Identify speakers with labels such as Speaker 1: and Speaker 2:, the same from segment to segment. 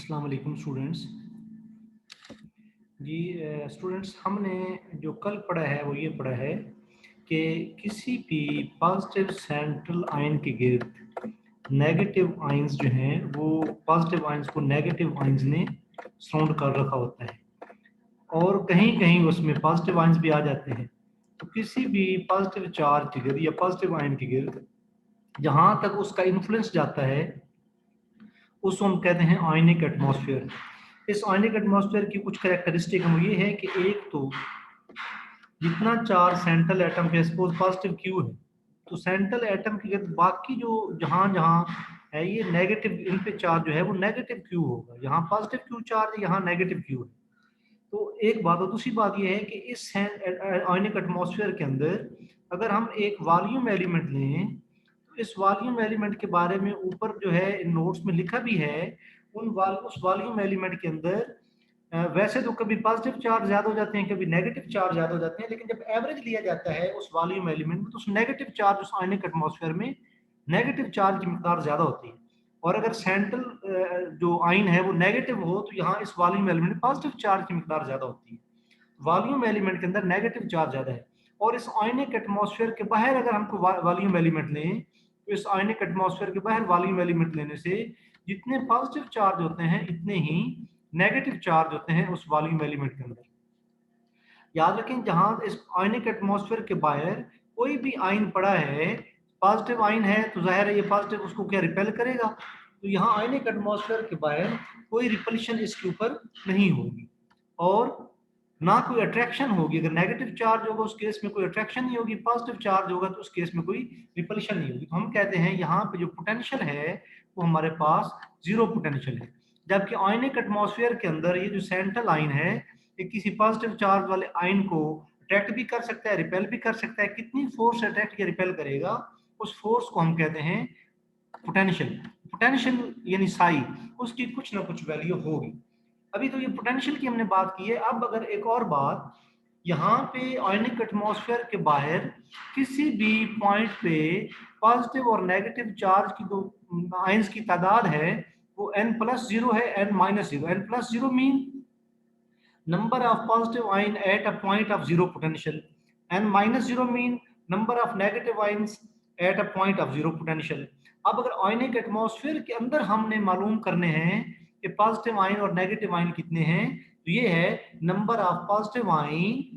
Speaker 1: अस्सलाम वालेकुम स्टूडेंट्स। जी स्टूडेंट्स, हमने जो कल पढ़ा है वो ये पढ़ा है कि किसी भी पॉजिटिव सेंट्रल आयन के गिर्द नेगेटिव आयंस जो हैं वो पॉजिटिव आयंस को नेगेटिव आयंस ने सराउंड कर रखा होता है और कहीं कहीं उसमें पॉजिटिव आयंस भी आ जाते हैं। तो किसी भी पॉजिटिव चार्ज के गिर्द या पॉजिटिव आयन के गिर्द जहाँ तक उसका इन्फ्लुएंस जाता है उसको हम कहते हैं आयनिक एटमॉस्फेयर। इस आयनिक एटमॉस्फेयर की कुछ कैरेक्टरिस्टिक हम ये है कि एक तो जितना चार्ज सेंट्रल एटम पे सपोज पॉजिटिव क्यू है तो सेंट्रल एटम के बाकी जो जहां जहां है ये नेगेटिव, इन पे चार्ज जो है वो नेगेटिव क्यू होगा। यहाँ पॉजिटिव क्यू चार्ज, यहाँ नेगेटिव क्यू है। तो एक बात, और दूसरी बात ये है कि इस आयनिक एटमॉस्फेयर के अंदर अगर हम एक वॉल्यूम एलिमेंट लें तो इस वॉल्यूम एलिमेंट के बारे में ऊपर जो है इन नोट्स में लिखा भी है। उस वॉल्यूम एलिमेंट के अंदर वैसे तो कभी पॉजिटिव चार्ज ज्यादा हो जाते हैं, कभी नेगेटिव चार्ज ज्यादा हो जाते हैं, लेकिन जब एवरेज लिया जाता है उस वॉल्यूम एलिमेंट में तो उस नेगेटिव चार्ज, उस आयनिक एटमॉस्फेयर में नेगेटिव चार्ज की मिकदार ज्यादा होती है। और अगर सेंट्रल जो आयन है वो नेगेटिव हो तो यहाँ इस वॉल्यूम एलिमेंट में पॉजिटिव चार्ज की मिकदार ज्यादा होती है। वॉल्यूम एलिमेंट के अंदर नेगेटिव चार्ज ज्यादा है। और इस आयनिक एटमॉस्फेयर के बाहर अगर हमको वॉल्यूम एलिमेंट लें तो इस आयनिक एटमॉस्फेयर के बाहर वॉल्यूम एलिमेंट लेने से जितने पॉजिटिव चार्ज होते हैं इतने ही नेगेटिव चार्ज होते हैं उस वॉल्यूम एलिमेंट के अंदर। याद रखें, जहां इस आयनिक एटमॉस्फेयर के बाहर कोई भी आयन पड़ा है, पॉजिटिव आयन है तो जाहिर है ये पॉजिटिव उसको क्या रिपेल करेगा। तो यहाँ आयनिक एटमॉस्फेयर के बाहर कोई रिपल्शन इसके ऊपर नहीं होगी और ना कोई अट्रैक्शन होगी। अगर नेगेटिव चार्ज होगा उस केस में कोई अट्रैक्शन नहीं होगी, पॉजिटिव चार्ज होगा तो उस केस में कोई रिपल्शन नहीं होगी। तो हम कहते हैं यहाँ पे जो पोटेंशियल है वो हमारे पास जीरो पोटेंशियल है। जबकि आयनिक एटमॉस्फेयर के अंदर ये जो सेंट्रल आयन है ये किसी पॉजिटिव चार्ज वाले आयन को अट्रैक्ट भी कर सकता है, रिपेल भी कर सकता है। कितनी फोर्स अट्रैक्ट या रिपेल करेगा उस फोर्स को हम कहते हैं पोटेंशियल। पोटेंशियल यानी साई, उसकी कुछ ना कुछ वैल्यू होगी। अभी तो ये पोटेंशियल की हमने बात की है। अब अगर एक और बात, यहाँ पे आयनिक एटमॉस्फेयर के बाहर किसी भी पॉइंट पे पॉजिटिव और नेगेटिव चार्ज की जो आयंस की तादाद है वो n+0 है, n-0। n+0 mean number of positive ion at a point of zero potential, and -0 mean number of negative ions at a point of zero potential। अब अगर आयनिक एटमॉस्फेयर के अंदर हमने मालूम करने हैं कि पॉजिटिव आयन और नेगेटिव आयन कितने हैं तो ये है number of positive ion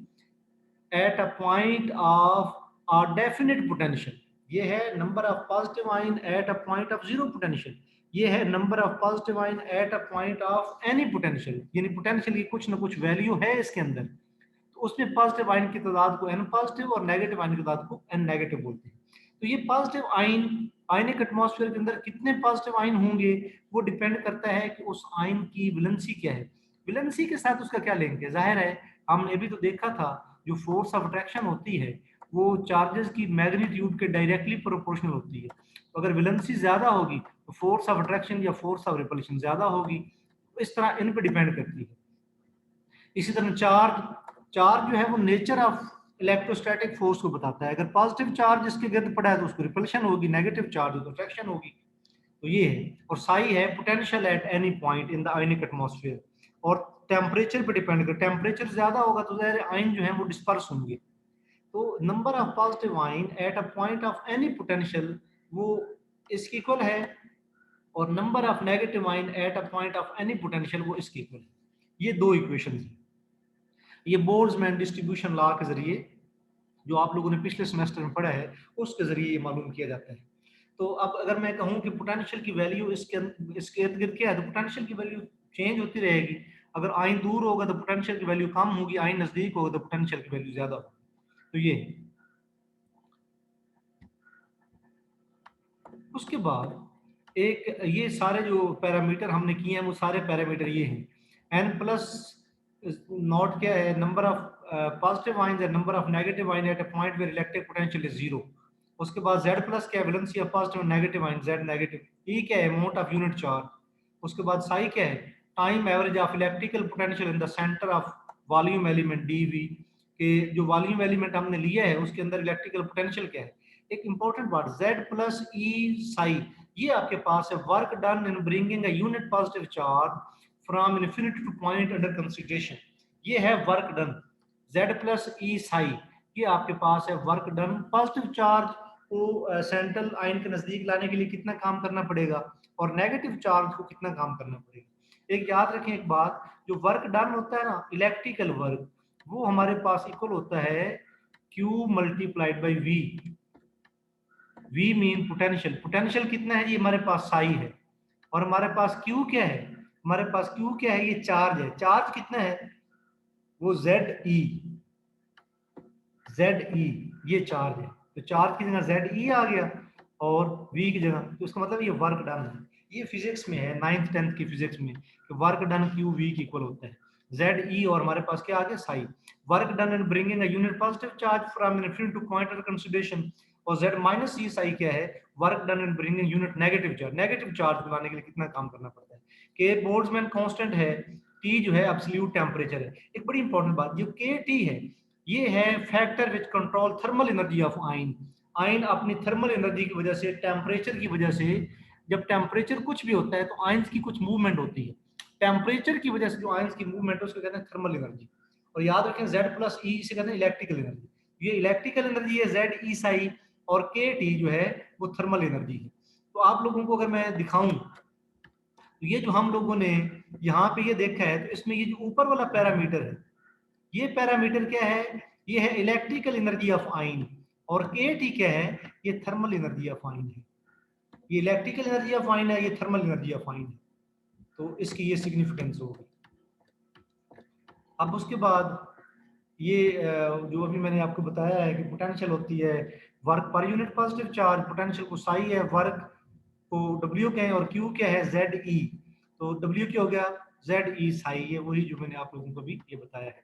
Speaker 1: at a point of a definite potential. ये है number of positive ion at a point of zero potential. ये है number of positive ion at a point of any potential, यानी potential की कुछ ना कुछ value है इसके अंदर। तो उसमें पॉजिटिव आयन की तादाद को n पॉजिटिव और नेगेटिव आयन की तादाद को n नेगेटिव बोलते हैं। तो ये पॉजिटिव आयन आयनिक एटमॉस्फेयर के अंदर कितने पॉजिटिव आयन होंगे वो डिपेंड करता है कि उस आयन की वैलेंसी क्या है। वैलेंसी के साथ उसका क्या लिंक है। जाहिर है हमने भी तो देखा था जो फोर्स ऑफ अट्रैक्शन होती है वो चार्जेस की मैग्नीट्यूड के डायरेक्टली प्रोपोर्शनल होती है। तो अगर वैलेंसी ज्यादा होगी तो फोर्स ऑफ अट्रैक्शन या फोर्स ऑफ रिपल्शन ज्यादा होगी। इस तरह इन पे डिपेंड करती है। इसी तरह चार्ज जो है वो नेचर ऑफ इलेक्ट्रोस्टैटिक फोर्स को बताता है। अगर पॉजिटिव चार्ज इसके गिर्द पड़ा है तो उसको रिपल्शन होगी, नेगेटिव चार्ज हो तो अट्रैक्शन होगी। तो ये है। और साई है potential at any point in the ionic atmosphere. और टेम्परेचर पे डिपेंड कर, टेम्परेचर ज्यादा होगा तो ज़ाहिर आयन जो है वो डिस्पर्स होंगे। तो number of positive ion at a point of any potential वो इसके इक्वल है और number of negative ion at a point of any potential वो इसके इक्वल है। ये दो इक्वेशन है। ये बोल्ट्जमैन डिस्ट्रीब्यूशन लॉ के जरिए जो आप लोगों ने पिछले सेमेस्टर में पढ़ा है उसके जरिए ये मालूम किया जाता है। तो अब अगर मैं कहूं कि पोटेंशियल की वैल्यू इसके इर्द गिर्द क्या है तो पोटेंशियल की वैल्यू चेंज होती रहेगी। अगर आयन दूर होगा तो पोटेंशियल की वैल्यू कम होगी, आयन नजदीक होगा तो पोटेंशियल की वैल्यू ज्यादा होगी। तो ये है। उसके बाद एक ये सारे जो पैरामीटर हमने किए हैं वो सारे पैरामीटर ये हैं। n प्लस नॉट क्या है, नंबर ऑफ पॉजिटिव आयन है, number of negative ion at a point where electric potential is zero. उसके बाद z प्लस क्या है, वैलेंसी ऑफ पॉजिटिव और negative ion z negative. e क्या है, अमाउंट ऑफ यूनिट चार्ज। उसके बाद साई क्या है, time average of electrical potential in the centre of volume element dv। के जो वॉल्यूम एलिमेंट हमने लिया है उसके अंदर इलेक्ट्रिकल पोटेंशियल क्या है। एक इंपॉर्टेंट बात, z प्लस ई साई ये आपके पास है work done in bringing a unit positive charge from infinity two point under consideration. ये है वर्क डन Z प्लस ई साई। ये आपके पास है वर्क डन। पॉजिटिव चार्ज को सेंट्रल आयन के नजदीक लाने के लिए कितना काम करना पड़ेगा और नेगेटिव चार्ज को कितना काम करना पड़ेगा। एक याद रखें एक बात, जो वर्क डन होता है ना इलेक्ट्रिकल वर्क, वो हमारे पास इक्वल होता है Q multiplied by V। V mean potential. Potential कितना है जी, हमारे पास साई है। और हमारे पास Q क्या है, हमारे पास Q क्या है, ये चार्ज है। चार्ज कितना है, वो ZE। ZE ये चार्ज है, तो चार्ज की जगह ZE आ गया और V की जगह, तो इसका मतलब ये वर्क डन है। ये फिजिक्स में है, 9th 10th की फिजिक्स में, कि वर्क डन Q V की इक्वल होता है। ZE और हमारे पास क्या आ गया, Sai. Work done in bringing a unit positive charge from infinity two point under consideration. और Z माइनस E साई क्या है, work done in bringing unit negative charge. Negative charge को लाने के लिए कितना काम करना पड़ता है। के बोल्ट्जमैन कांस्टेंट है, T जो है एब्सोल्यूट टेम्परेचर है। एक बड़ी इंपॉर्टेंट बात, जो KT है ये है factor which control thermal energy of ion. Ion अपनी थर्मल एनर्जी की वजह से, टेम्परेचर की वजह से, जब टेम्परेचर कुछ भी होता है तो आयंस की कुछ मूवमेंट होती है। टेम्परेचर की वजह से जो आयंस की मूवमेंट है उसको कहते हैं थर्मल एनर्जी। और याद रखें Z प्लस ई इसे कहते हैं इलेक्ट्रिकल एनर्जी। ये इलेक्ट्रिकल एनर्जी है ZE साई, और KT जो है वो थर्मल एनर्जी है। तो आप लोगों को अगर मैं दिखाऊं तो ये जो हम लोगों ने यहाँ पे ये देखा है, तो इसमें ये जो ऊपर वाला पैरामीटर है, ये पैरामीटर क्या है, ये है इलेक्ट्रिकल एनर्जी ऑफ आयन। और KT क्या है, ये थर्मल एनर्जी ऑफ आयन है। ये इलेक्ट्रिकल एनर्जी ऑफ आयन है, ये थर्मल एनर्जी ऑफ आयन है। तो इसकी ये सिग्निफिकेंस होगी। अब उसके बाद ये जो अभी मैंने आपको बताया है कि पोटेंशियल होती है work per unit positive charge, potential को साई है, वर्क को W क्या है और Q क्या है, ZE। तो W क्या हो गया, ZE साई, ये वही जो मैंने आप लोगों को भी ये बताया है।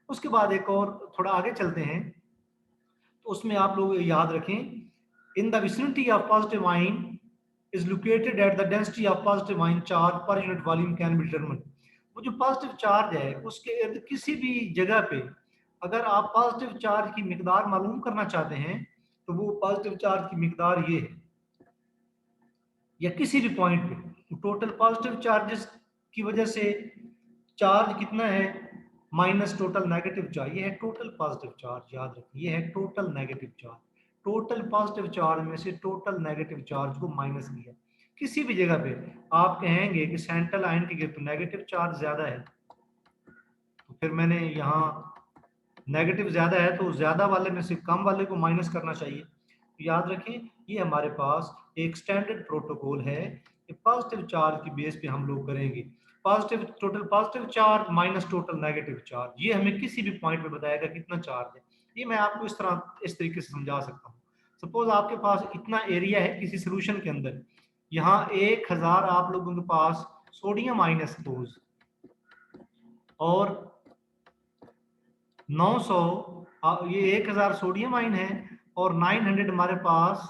Speaker 1: उसके बाद एक और थोड़ा आगे चलते हैं, तो उसमें आप लोग याद रखें, in the vicinity of positive ion is located at the density of positive ion charge per unit volume can be determined। वो जो पॉजिटिव चार्ज है उसके इर्द किसी भी जगह पे अगर आप पॉजिटिव चार्ज की मिकदार मालूम करना चाहते हैं तो वो पॉजिटिव चार्ज की मिकदार ये है, या किसी भी पॉइंट पे टोटल पॉजिटिव चार्जेस की वजह से चार्ज कितना है माइनस टोटल नेगेटिव चार्ज। ये है टोटल पॉजिटिव चार्ज, याद रखिए ये है total negative charge. Total positive charge में से टोटल नेगेटिव चार्ज को माइनस किया। किसी भी जगह पे आप कहेंगे कि सेंट्रल आयन के गिर नेगेटिव चार्ज ज्यादा है, तो फिर मैंने यहाँ नेगेटिव ज्यादा है तो ज्यादा वाले में से कम वाले को माइनस करना चाहिए। तो याद रखें ये हमारे पास एक स्टैंडर्ड प्रोटोकॉल है कि पॉजिटिव चार्ज की बेस पे हम लोग करेंगे। Positive total positive charge minus total negative charge, ये हमें किसी भी पॉइंट पे बताएगा कितना चार्ज है। ये मैं आपको इस तरीके से समझा सकता हूँ। सपोज आपके पास इतना एरिया है किसी सोल्यूशन के अंदर, यहाँ 1000 आप लोगों के पास सोडियम आयन है सपोज, और 900 ये 1000 सोडियम आयन है, और 900 हमारे पास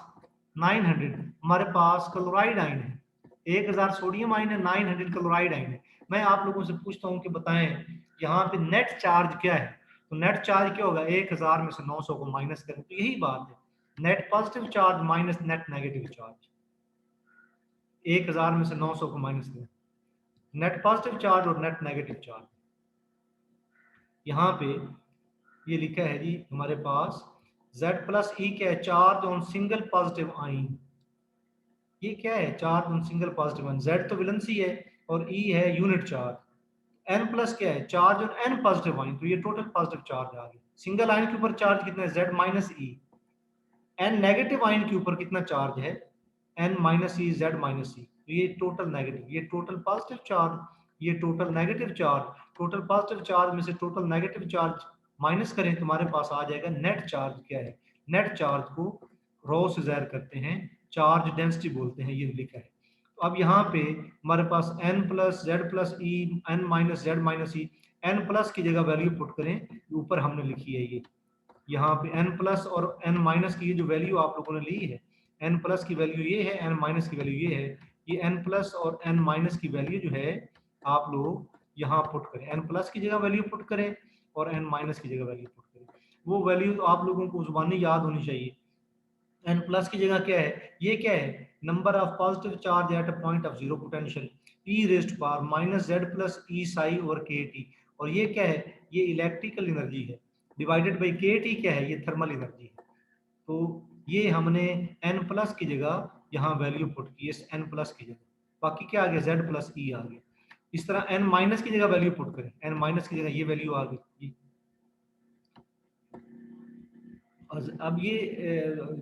Speaker 1: 900 हमारे पास क्लोराइड आयन है। 1000 सोडियम आयन है, 900 क्लोराइड आयन है। मैं आप लोगों से पूछता हूं कि बताएं यहाँ पे नेट चार्ज क्या है। तो नेट चार्ज क्या होगा, 1000 में से 900 को माइनस करें तो यही बात है, net positive charge minus net negative charge. 1000 में से 900 को माइनस करें, नेट पॉजिटिव चार्ज और नेट नेगेटिव चार्ज। यहाँ पे ये लिखा है जी हमारे पास Z प्लस ई क्या है, charge on single positive ion. ये क्या है, charge on single positive ion. Z तो वैलेंसी है और E है यूनिट चार्ज। N प्लस क्या है, charge on N positive ion, तो ये टोटल पॉजिटिव चार्ज आ गया। सिंगल आयन के ऊपर चार्ज कितना है, Z माइनस ई। N नेगेटिव आयन के ऊपर कितना चार्ज है, N माइनस ई Z माइनस ई, तो ये टोटल नेगेटिव, ये टोटल पॉजिटिव चार्ज, ये total negative charge. Total positive charge में से टोटल नेगेटिव चार्ज माइनस करें तो हमारे पास आ जाएगा नेट चार्ज क्या है। नेट चार्ज को रो से ज़ाहिर करते हैं, चार्ज डेंसिटी बोलते हैं, ये लिखा है। तो अब यहाँ पे हमारे पास n प्लस जेड प्लस ई, n माइनस जेड माइनस ई, n प्लस की जगह वैल्यू पुट करें, ऊपर हमने लिखी है ये, यहाँ पे n प्लस और n माइनस की ये जो वैल्यू आप लोगों ने ली है, n प्लस की वैल्यू ये है, n माइनस की वैल्यू ये है। ये n प्लस और n माइनस की वैल्यू जो है आप लोग यहाँ पुट करें, n प्लस की जगह वैल्यू पुट करें और n माइनस की जगह वैल्यू पुट करें। वो वैल्यू तो आप लोगों को जुबानी याद होनी चाहिए। n प्लस की जगह क्या है, ये क्या है, number of positive charge at a point of zero potential, e raised to power minus z plus e psi over kt। और ये क्या है, ये इलेक्ट्रिकल एनर्जी है, डिवाइडेड बाई kt क्या है, ये थर्मल एनर्जी है। तो ये हमने n प्लस की जगह यहाँ वैल्यू पुट की है, n प्लस की जगह, बाकी क्या आ गया, z प्लस ई आ गया। इस तरह n माइनस की जगह वैल्यू पुट करें, n माइनस की जगह ये वैल्यू आ गई। अब ये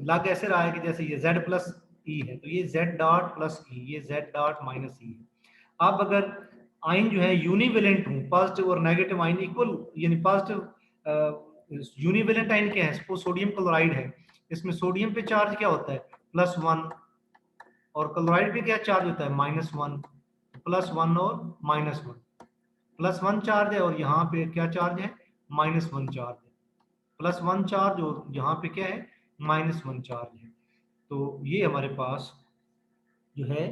Speaker 1: लग ऐसे रहा है कि जैसे ये z प्लस ई है, तो ये z डॉट प्लस ई, ये z डॉट माइनस ई है। अब अगर आइन जो है यूनिवेलेंट हूँ, पॉजिटिव और नेगेटिव आइन इक्वल, यानी पॉजिटिव यूनिवेलेंट आइन क्या है, सपोज सोडियम क्लोराइड है, इसमें सोडियम पे चार्ज क्या होता है, +1, और क्लोराइड पे क्या चार्ज होता है, -1, +1 और -1, +1 चार्ज है और यहाँ पे क्या चार्ज है, -1 चार्ज है, +1 चार्ज और यहाँ पे क्या है, -1 चार्ज है। तो ये हमारे पास जो है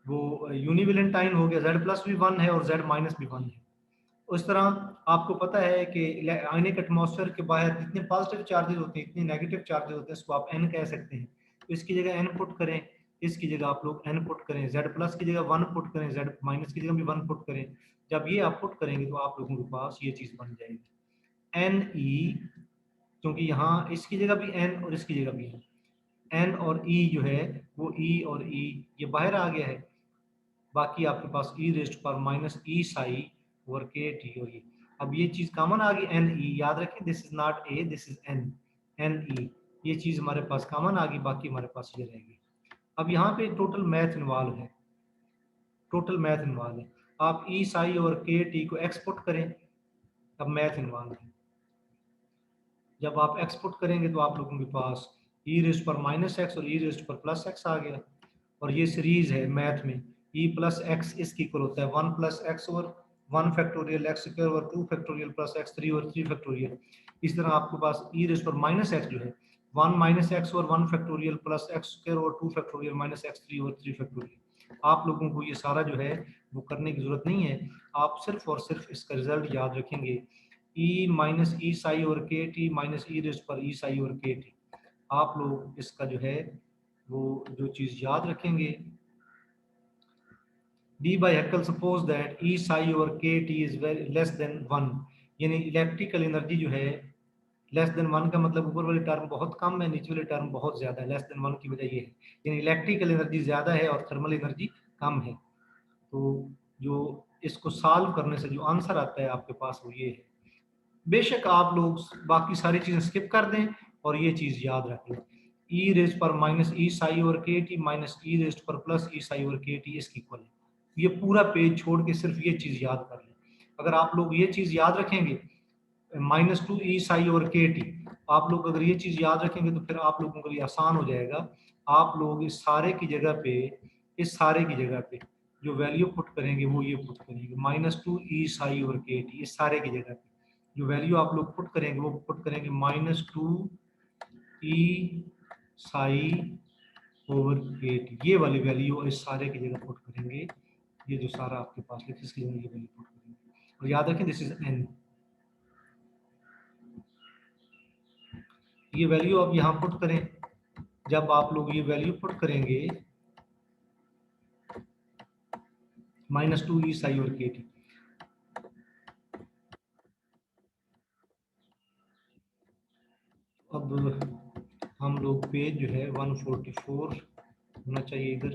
Speaker 1: वो यूनिवेलेंट आयन हो गया, Z प्लस भी 1 है और Z माइनस भी 1 है। उस तरह आपको पता है कि आयनिक एटमॉस्फेयर के बाहर जितने पॉजिटिव चार्जेस होते हैं, इतने नेगेटिव चार्जेस होते हैं, इसको आप n कह सकते हैं। तो इसकी जगह n पुट करें, इसकी जगह आप लोग n पुट करें, Z प्लस की जगह 1 पुट करें, Z माइनस की जगह भी 1 पुट करें। जब ये आप पुट करेंगे तो आप लोगों के पास ये चीज़ बन जाएगी Ne, क्योंकि यहाँ इसकी जगह भी n और इसकी जगह भी n और e जो है वो e और e ये बाहर आ गया है, बाकी आपके पास e रेस्ट पर माइनस ई साई ओवर के टी और ये। अब ये चीज कॉमन आ गई एन ई, याद रखें this is not a, this is N, N E, ये चीज हमारे पास कॉमन आ गई, बाकी हमारे पास ये रहेगी। अब यहाँ पे टोटल मैथ इन्वॉल्व है, टोटल मैथ इन्वॉल्व है। आप ई साई और के टी को एक्सपोर्ट करें, अब मैथ इन्वॉल्व है। जब आप एक्सपोर्ट करेंगे तो आप लोगों के पास ई रेस्ट पर -x और ई रेस्ट पर +x आ गया, और ये सीरीज है मैथ में, e प्लस एक्स इसकी इक्वल होता है 1 प्लस एक्स और 1 फैक्टोरियल एक्स स्क्वायर और 2 फैक्टोरियल प्लस एक्स 3 और 3 फैक्टोरियल। इस तरह आपके पास e रेस्ट पर -x जो है 1 माइनस एक्स और 1 फैक्टोरियल प्लस एक्स स्क्वायर और 2 फैक्टोरियल माइनस एक्स 3 और 3 फैक्टोरियल। आप लोगों को ये सारा जो है वो करने की जरूरत नहीं है, आप सिर्फ और सिर्फ इसका रिजल्ट याद रखेंगे, e माइनस ई साई और के टी माइनस ई रेस्ट पर ई साई और के टी। आप लोग इसका जो है वो जो चीज़ याद रखेंगे, D by Haeckel suppose that E psi over KT is very less than 1, यानी इलेक्ट्रिकल एनर्जी जो है लेस देन 1 का मतलब ऊपर वाली टर्म बहुत कम है, नीचे वाली टर्म बहुत ज्यादा है, लेस देन 1 की वजह ये है, यानी इलेक्ट्रिकल एनर्जी ज्यादा है और थर्मल एनर्जी कम है। तो जो इसको सॉल्व करने से जो आंसर आता है आपके पास वो ये है। बेशक आप लोग बाकी सारी चीजें स्किप कर दें और ये चीज याद रख लें, ई रेज पर माइनस ई साई ओवर के टी माइनस ई रेज पर प्लस ई साई ओवर के टी इसकी इक्वल है। ये पूरा पेज छोड़ के सिर्फ ये चीज याद कर लें। अगर आप लोग ये चीज याद रखेंगे -2 ई साई ओवर के टी, आप लोग अगर ये चीज याद रखेंगे तो फिर आप लोगों के लिए आसान हो जाएगा। आप लोग इस सारे की जगह पे, इस सारे की जगह पे जो वैल्यू पुट करेंगे वो ये पुट करेंगे, -2 ई साई ओवर के टी, इस सारे की जगह पे जो वैल्यू आप लोग पुट करेंगे वो पुट करेंगे -2 ई साई ओवर के टी, ये वाली वैल्यू और इस सारे की जगह पुट करेंगे, ये जो सारा आपके पास लिखा इसकी जगह ये वैल्यू पुट करेंगे। और याद रखें दिस इज एन, ये वैल्यू आप यहाँ पुट करें। जब आप लोग ये वैल्यू पुट करेंगे -2 ई साई और के टी, अब हम लोग पेज जो है 144 होना चाहिए इधर,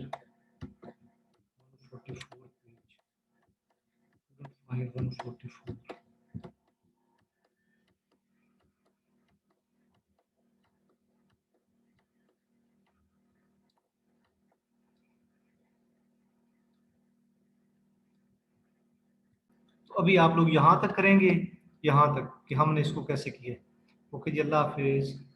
Speaker 1: 144 पेज, 144। तो अभी आप लोग यहाँ तक करेंगे, यहाँ तक कि हमने इसको कैसे किया। ओके जी, अल्लाह हाफिज।